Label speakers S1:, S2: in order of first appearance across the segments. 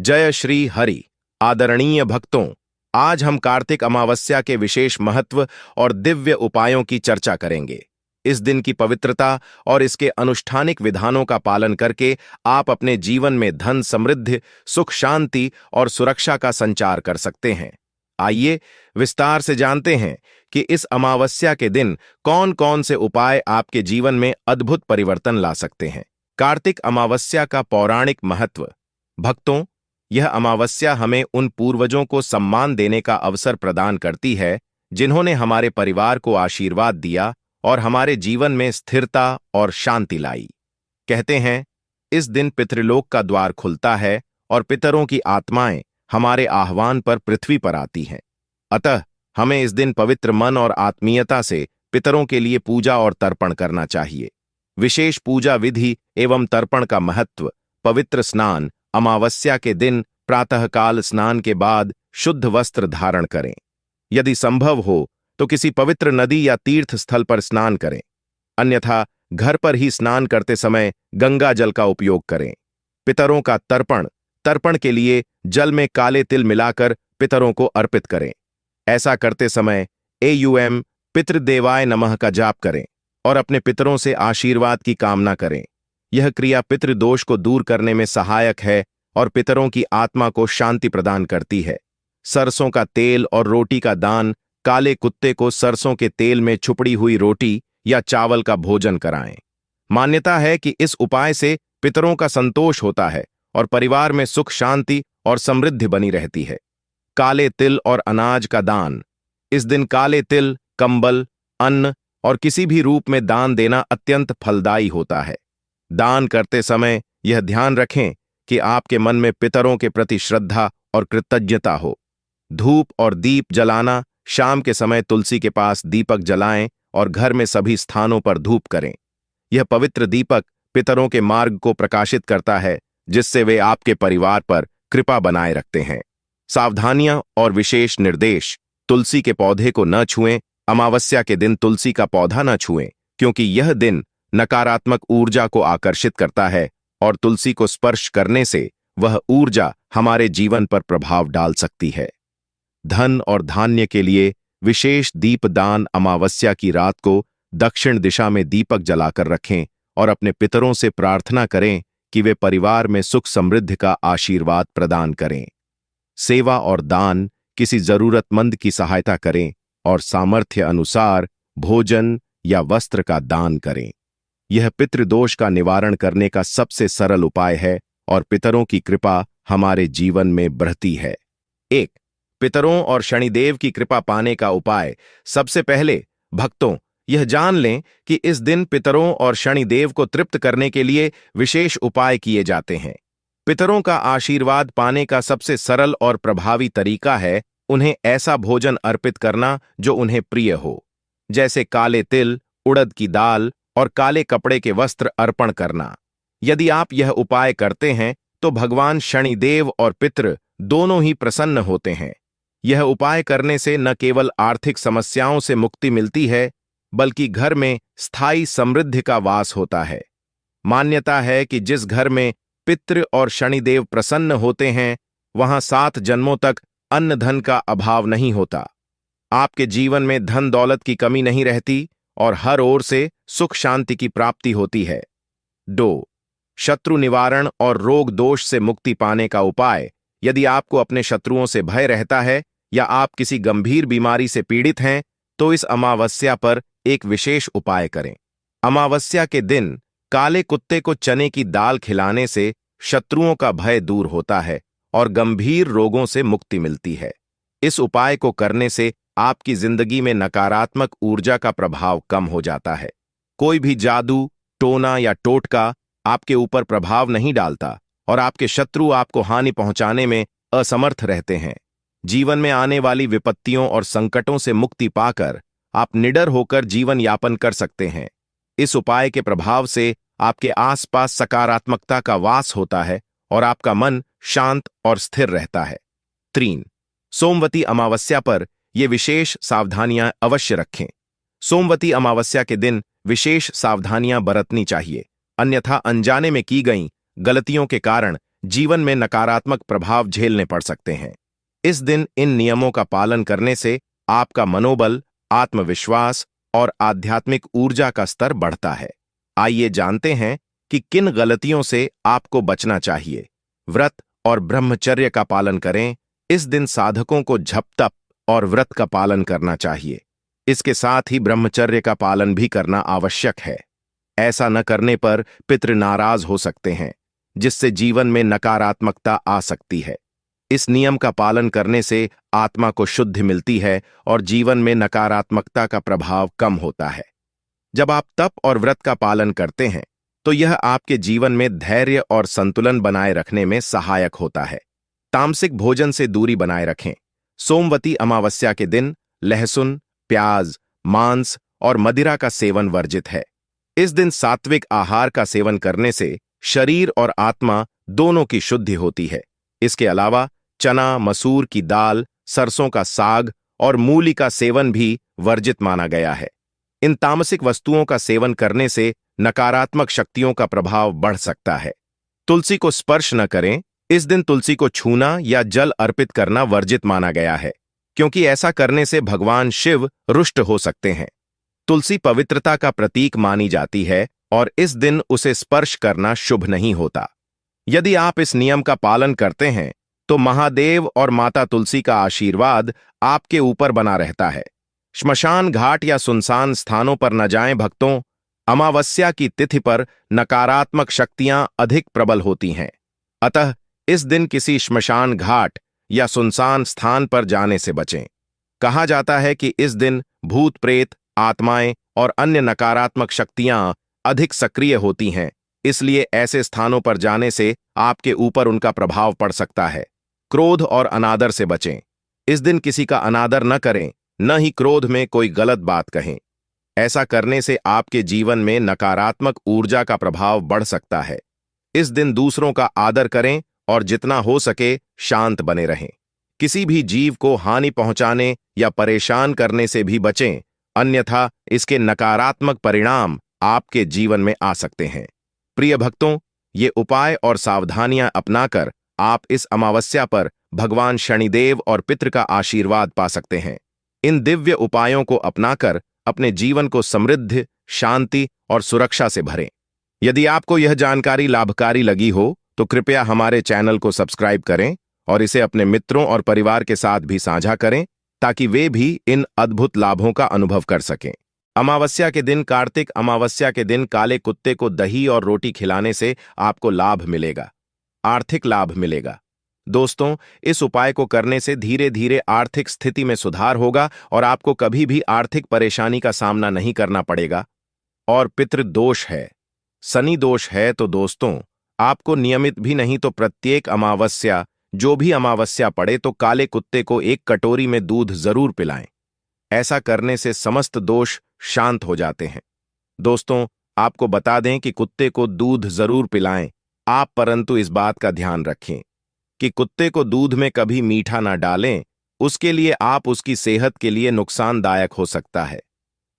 S1: जय श्री हरि। आदरणीय भक्तों, आज हम कार्तिक अमावस्या के विशेष महत्व और दिव्य उपायों की चर्चा करेंगे। इस दिन की पवित्रता और इसके अनुष्ठानिक विधानों का पालन करके आप अपने जीवन में धन, समृद्धि, सुख, शांति और सुरक्षा का संचार कर सकते हैं। आइए विस्तार से जानते हैं कि इस अमावस्या के दिन कौन कौन से उपाय आपके जीवन में अद्भुत परिवर्तन ला सकते हैं। कार्तिक अमावस्या का पौराणिक महत्व। भक्तों, यह अमावस्या हमें उन पूर्वजों को सम्मान देने का अवसर प्रदान करती है जिन्होंने हमारे परिवार को आशीर्वाद दिया और हमारे जीवन में स्थिरता और शांति लाई। कहते हैं, इस दिन पितृलोक का द्वार खुलता है और पितरों की आत्माएं हमारे आह्वान पर पृथ्वी पर आती हैं। अतः हमें इस दिन पवित्र मन और आत्मीयता से पितरों के लिए पूजा और तर्पण करना चाहिए। विशेष पूजा विधि एवं तर्पण का महत्व। पवित्र स्नान। अमावस्या के दिन प्रातःकाल स्नान के बाद शुद्ध वस्त्र धारण करें। यदि संभव हो तो किसी पवित्र नदी या तीर्थ स्थल पर स्नान करें, अन्यथा घर पर ही स्नान करते समय गंगा जल का उपयोग करें। पितरों का तर्पण। तर्पण के लिए जल में काले तिल मिलाकर पितरों को अर्पित करें। ऐसा करते समय एयुएम पितृदेवाय नमः का जाप करें और अपने पितरों से आशीर्वाद की कामना करें। यह क्रिया पितृदोष को दूर करने में सहायक है और पितरों की आत्मा को शांति प्रदान करती है। सरसों का तेल और रोटी का दान। काले कुत्ते को सरसों के तेल में छुपड़ी हुई रोटी या चावल का भोजन कराएं। मान्यता है कि इस उपाय से पितरों का संतोष होता है और परिवार में सुख, शांति और समृद्धि बनी रहती है। काले तिल और अनाज का दान। इस दिन काले तिल, कंबल, अन्न और किसी भी रूप में दान देना अत्यंत फलदायी होता है। दान करते समय यह ध्यान रखें कि आपके मन में पितरों के प्रति श्रद्धा और कृतज्ञता हो। धूप और दीप जलाना। शाम के समय तुलसी के पास दीपक जलाएं और घर में सभी स्थानों पर धूप करें। यह पवित्र दीपक पितरों के मार्ग को प्रकाशित करता है, जिससे वे आपके परिवार पर कृपा बनाए रखते हैं। सावधानियां और विशेष निर्देश। तुलसी के पौधे को न छुएं। अमावस्या के दिन तुलसी का पौधा न छुएं, क्योंकि यह दिन नकारात्मक ऊर्जा को आकर्षित करता है और तुलसी को स्पर्श करने से वह ऊर्जा हमारे जीवन पर प्रभाव डाल सकती है। धन और धान्य के लिए विशेष दीपदान। अमावस्या की रात को दक्षिण दिशा में दीपक जलाकर रखें और अपने पितरों से प्रार्थना करें कि वे परिवार में सुख, समृद्धि का आशीर्वाद प्रदान करें। सेवा और दान। किसी जरूरतमंद की सहायता करें और सामर्थ्य अनुसार भोजन या वस्त्र का दान करें। यह पितृदोष का निवारण करने का सबसे सरल उपाय है और पितरों की कृपा हमारे जीवन में बढ़ती है। 1. पितरों और शनिदेव की कृपा पाने का उपाय। सबसे पहले भक्तों, यह जान लें कि इस दिन पितरों और शनिदेव को तृप्त करने के लिए विशेष उपाय किए जाते हैं। पितरों का आशीर्वाद पाने का सबसे सरल और प्रभावी तरीका है उन्हें ऐसा भोजन अर्पित करना जो उन्हें प्रिय हो, जैसे काले तिल, उड़द की दाल और काले कपड़े के वस्त्र अर्पण करना। यदि आप यह उपाय करते हैं तो भगवान शनिदेव और पितृ दोनों ही प्रसन्न होते हैं। यह उपाय करने से न केवल आर्थिक समस्याओं से मुक्ति मिलती है, बल्कि घर में स्थायी समृद्धि का वास होता है। मान्यता है कि जिस घर में पितृ और शनिदेव प्रसन्न होते हैं, वहां 7 जन्मों तक अन्न धन का अभाव नहीं होता। आपके जीवन में धन दौलत की कमी नहीं रहती और हर ओर से सुख, शांति की प्राप्ति होती है। 2. शत्रु निवारण और रोग दोष से मुक्ति पाने का उपाय। यदि आपको अपने शत्रुओं से भय रहता है या आप किसी गंभीर बीमारी से पीड़ित हैं, तो इस अमावस्या पर एक विशेष उपाय करें। अमावस्या के दिन काले कुत्ते को चने की दाल खिलाने से शत्रुओं का भय दूर होता है और गंभीर रोगों से मुक्ति मिलती है। इस उपाय को करने से आपकी जिंदगी में नकारात्मक ऊर्जा का प्रभाव कम हो जाता है। कोई भी जादू, टोना या टोटका आपके ऊपर प्रभाव नहीं डालता और आपके शत्रु आपको हानि पहुंचाने में असमर्थ रहते हैं। जीवन में आने वाली विपत्तियों और संकटों से मुक्ति पाकर आप निडर होकर जीवन यापन कर सकते हैं। इस उपाय के प्रभाव से आपके आसपास सकारात्मकता का वास होता है और आपका मन शांत और स्थिर रहता है। 3. सोमवती अमावस्या पर ये विशेष सावधानियां अवश्य रखें। सोमवती अमावस्या के दिन विशेष सावधानियां बरतनी चाहिए, अन्यथा अनजाने में की गई गलतियों के कारण जीवन में नकारात्मक प्रभाव झेलने पड़ सकते हैं। इस दिन इन नियमों का पालन करने से आपका मनोबल, आत्मविश्वास और आध्यात्मिक ऊर्जा का स्तर बढ़ता है। आइए जानते हैं कि किन गलतियों से आपको बचना चाहिए। व्रत और ब्रह्मचर्य का पालन करें। इस दिन साधकों को जप तप और व्रत का पालन करना चाहिए। इसके साथ ही ब्रह्मचर्य का पालन भी करना आवश्यक है। ऐसा न करने पर पितृ नाराज हो सकते हैं, जिससे जीवन में नकारात्मकता आ सकती है। इस नियम का पालन करने से आत्मा को शुद्धि मिलती है और जीवन में नकारात्मकता का प्रभाव कम होता है। जब आप तप और व्रत का पालन करते हैं तो यह आपके जीवन में धैर्य और संतुलन बनाए रखने में सहायक होता है। तामसिक भोजन से दूरी बनाए रखें। सोमवती अमावस्या के दिन लहसुन, प्याज, मांस और मदिरा का सेवन वर्जित है। इस दिन सात्विक आहार का सेवन करने से शरीर और आत्मा दोनों की शुद्धि होती है। इसके अलावा चना, मसूर की दाल, सरसों का साग और मूली का सेवन भी वर्जित माना गया है। इन तामसिक वस्तुओं का सेवन करने से नकारात्मक शक्तियों का प्रभाव बढ़ सकता है। तुलसी को स्पर्श न करें। इस दिन तुलसी को छूना या जल अर्पित करना वर्जित माना गया है, क्योंकि ऐसा करने से भगवान शिव रुष्ट हो सकते हैं। तुलसी पवित्रता का प्रतीक मानी जाती है और इस दिन उसे स्पर्श करना शुभ नहीं होता। यदि आप इस नियम का पालन करते हैं तो महादेव और माता तुलसी का आशीर्वाद आपके ऊपर बना रहता है। श्मशान घाट या सुनसान स्थानों पर न जाएं भक्तों। अमावस्या की तिथि पर नकारात्मक शक्तियां अधिक प्रबल होती हैं। अतः इस दिन किसी श्मशान घाट या सुनसान स्थान पर जाने से बचें। कहा जाता है कि इस दिन भूत प्रेत, आत्माएं और अन्य नकारात्मक शक्तियां अधिक सक्रिय होती हैं, इसलिए ऐसे स्थानों पर जाने से आपके ऊपर उनका प्रभाव पड़ सकता है। क्रोध और अनादर से बचें। इस दिन किसी का अनादर न करें, न ही क्रोध में कोई गलत बात कहें। ऐसा करने से आपके जीवन में नकारात्मक ऊर्जा का प्रभाव बढ़ सकता है। इस दिन दूसरों का आदर करें और जितना हो सके शांत बने रहें। किसी भी जीव को हानि पहुंचाने या परेशान करने से भी बचें, अन्यथा इसके नकारात्मक परिणाम आपके जीवन में आ सकते हैं। प्रिय भक्तों, ये उपाय और सावधानियां अपनाकर आप इस अमावस्या पर भगवान शनिदेव और पितृ का आशीर्वाद पा सकते हैं। इन दिव्य उपायों को अपनाकर अपने जीवन को समृद्धि, शांति और सुरक्षा से भरें। यदि आपको यह जानकारी लाभकारी लगी हो तो कृपया हमारे चैनल को सब्सक्राइब करें और इसे अपने मित्रों और परिवार के साथ भी साझा करें, ताकि वे भी इन अद्भुत लाभों का अनुभव कर सकें। अमावस्या के दिन, कार्तिक अमावस्या के दिन काले कुत्ते को दही और रोटी खिलाने से आपको लाभ मिलेगा, आर्थिक लाभ मिलेगा। दोस्तों, इस उपाय को करने से धीरे धीरे आर्थिक स्थिति में सुधार होगा और आपको कभी भी आर्थिक परेशानी का सामना नहीं करना पड़ेगा। और पितृ दोष है, शनि दोष है, तो दोस्तों आपको नियमित भी नहीं तो प्रत्येक अमावस्या, जो भी अमावस्या पड़े, तो काले कुत्ते को एक कटोरी में दूध जरूर पिलाएं। ऐसा करने से समस्त दोष शांत हो जाते हैं। दोस्तों, आपको बता दें कि कुत्ते को दूध जरूर पिलाएं आप, परंतु इस बात का ध्यान रखें कि कुत्ते को दूध में कभी मीठा ना डालें। उसके लिए आप उसकी सेहत के लिए नुकसानदायक हो सकता है।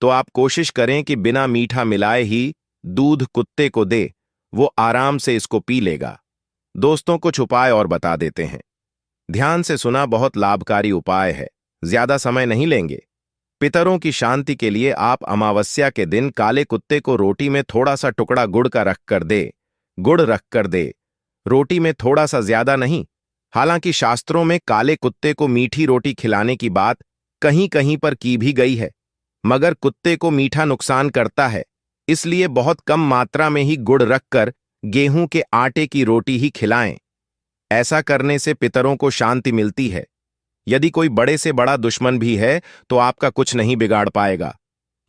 S1: तो आप कोशिश करें कि बिना मीठा मिलाए ही दूध कुत्ते को दे, वो आराम से इसको पी लेगा। दोस्तों, कुछ उपाय और बता देते हैं। ध्यान से सुना, बहुत लाभकारी उपाय है, ज्यादा समय नहीं लेंगे। पितरों की शांति के लिए आप अमावस्या के दिन काले कुत्ते को रोटी में थोड़ा सा टुकड़ा गुड़ का गुड़ रख कर दे। रोटी में थोड़ा सा, ज्यादा नहीं। हालांकि शास्त्रों में काले कुत्ते को मीठी रोटी खिलाने की बात कहीं कहीं पर की भी गई है, मगर कुत्ते को मीठा नुकसान करता है, इसलिए बहुत कम मात्रा में ही गुड़ रखकर गेहूं के आटे की रोटी ही खिलाएं। ऐसा करने से पितरों को शांति मिलती है। यदि कोई बड़े से बड़ा दुश्मन भी है तो आपका कुछ नहीं बिगाड़ पाएगा।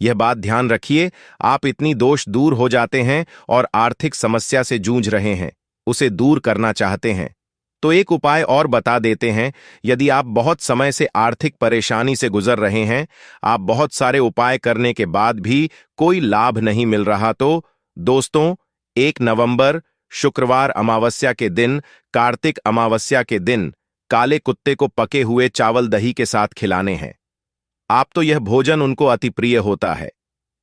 S1: यह बात ध्यान रखिए। आप इतनी दोष दूर हो जाते हैं और आर्थिक समस्या से जूझ रहे हैं, उसे दूर करना चाहते हैं, तो एक उपाय और बता देते हैं। यदि आप बहुत समय से आर्थिक परेशानी से गुजर रहे हैं, आप बहुत सारे उपाय करने के बाद भी कोई लाभ नहीं मिल रहा, तो दोस्तों 1 नवंबर शुक्रवार अमावस्या के दिन, कार्तिक अमावस्या के दिन काले कुत्ते को पके हुए चावल दही के साथ खिलाने हैं। आप तो यह भोजन उनको अति प्रिय होता है।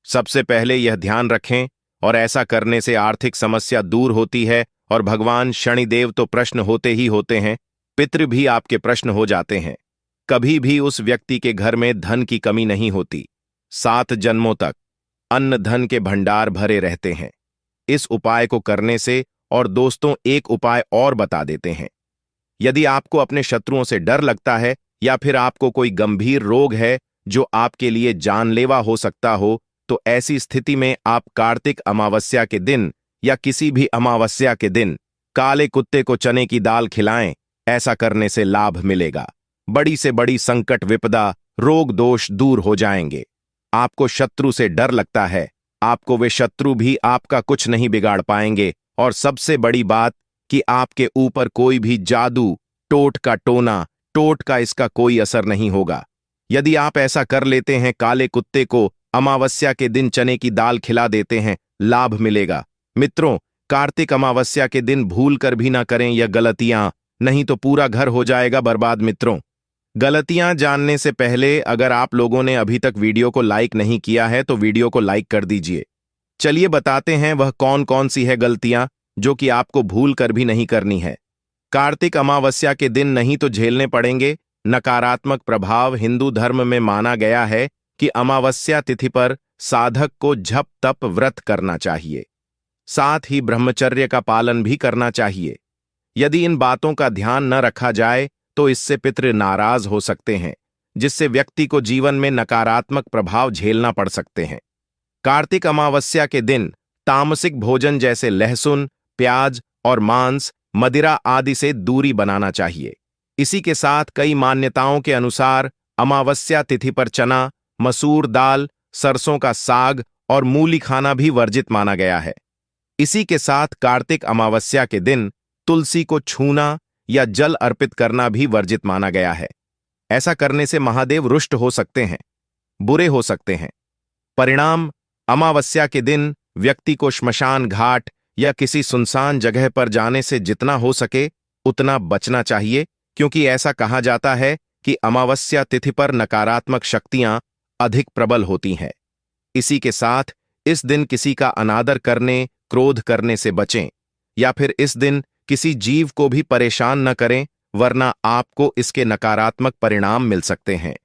S1: सबसे पहले यह ध्यान रखें, और ऐसा करने से आर्थिक समस्या दूर होती है और भगवान शनिदेव तो प्रश्न होते ही होते हैं, पितृ भी आपके प्रश्न हो जाते हैं। कभी भी उस व्यक्ति के घर में धन की कमी नहीं होती। 7 जन्मों तक अन्न धन के भंडार भरे रहते हैं। इस उपाय को करने से, और दोस्तों एक उपाय और बता देते हैं। यदि आपको अपने शत्रुओं से डर लगता है या फिर आपको कोई गंभीर रोग है जो आपके लिए जानलेवा हो सकता हो, तो ऐसी स्थिति में आप कार्तिक अमावस्या के दिन या किसी भी अमावस्या के दिन काले कुत्ते को चने की दाल खिलाएं। ऐसा करने से लाभ मिलेगा। बड़ी से बड़ी संकट, विपदा, रोग दोष दूर हो जाएंगे। आपको शत्रु से डर लगता है, आपको वे शत्रु भी आपका कुछ नहीं बिगाड़ पाएंगे। और सबसे बड़ी बात कि आपके ऊपर कोई भी जादू, टोट का इसका कोई असर नहीं होगा। यदि आप ऐसा कर लेते हैं, काले कुत्ते को अमावस्या के दिन चने की दाल खिला देते हैं, लाभ मिलेगा। मित्रों, कार्तिक अमावस्या के दिन भूल कर भी ना करें यह गलतियां, नहीं तो पूरा घर हो जाएगा बर्बाद। मित्रों, गलतियां जानने से पहले अगर आप लोगों ने अभी तक वीडियो को लाइक नहीं किया है तो वीडियो को लाइक कर दीजिए। चलिए बताते हैं वह कौन कौन सी है गलतियां जो कि आपको भूल कर भी नहीं करनी है। कार्तिक अमावस्या के दिन नहीं तो झेलने पड़ेंगे नकारात्मक प्रभाव। हिंदू धर्म में माना गया है कि अमावस्या तिथि पर साधक को जप तप व्रत करना चाहिए, साथ ही ब्रह्मचर्य का पालन भी करना चाहिए। यदि इन बातों का ध्यान न रखा जाए तो इससे पितृ नाराज हो सकते हैं, जिससे व्यक्ति को जीवन में नकारात्मक प्रभाव झेलना पड़ सकते हैं। कार्तिक अमावस्या के दिन तामसिक भोजन जैसे लहसुन, प्याज और मांस, मदिरा आदि से दूरी बनाना चाहिए। इसी के साथ कई मान्यताओं के अनुसार अमावस्या तिथि पर चना, मसूर दाल, सरसों का साग और मूली खाना भी वर्जित माना गया है। इसी के साथ कार्तिक अमावस्या के दिन तुलसी को छूना या जल अर्पित करना भी वर्जित माना गया है। ऐसा करने से महादेव रुष्ट हो सकते हैं, बुरे हो सकते हैं। परिणाम, अमावस्या के दिन व्यक्ति को श्मशान घाट या किसी सुनसान जगह पर जाने से जितना हो सके उतना बचना चाहिए, क्योंकि ऐसा कहा जाता है कि अमावस्या तिथि पर नकारात्मक शक्तियां अधिक प्रबल होती हैं। इसी के साथ इस दिन किसी का अनादर करने, क्रोध करने से बचें, या फिर इस दिन किसी जीव को भी परेशान न करें, वरना आपको इसके नकारात्मक परिणाम मिल सकते हैं।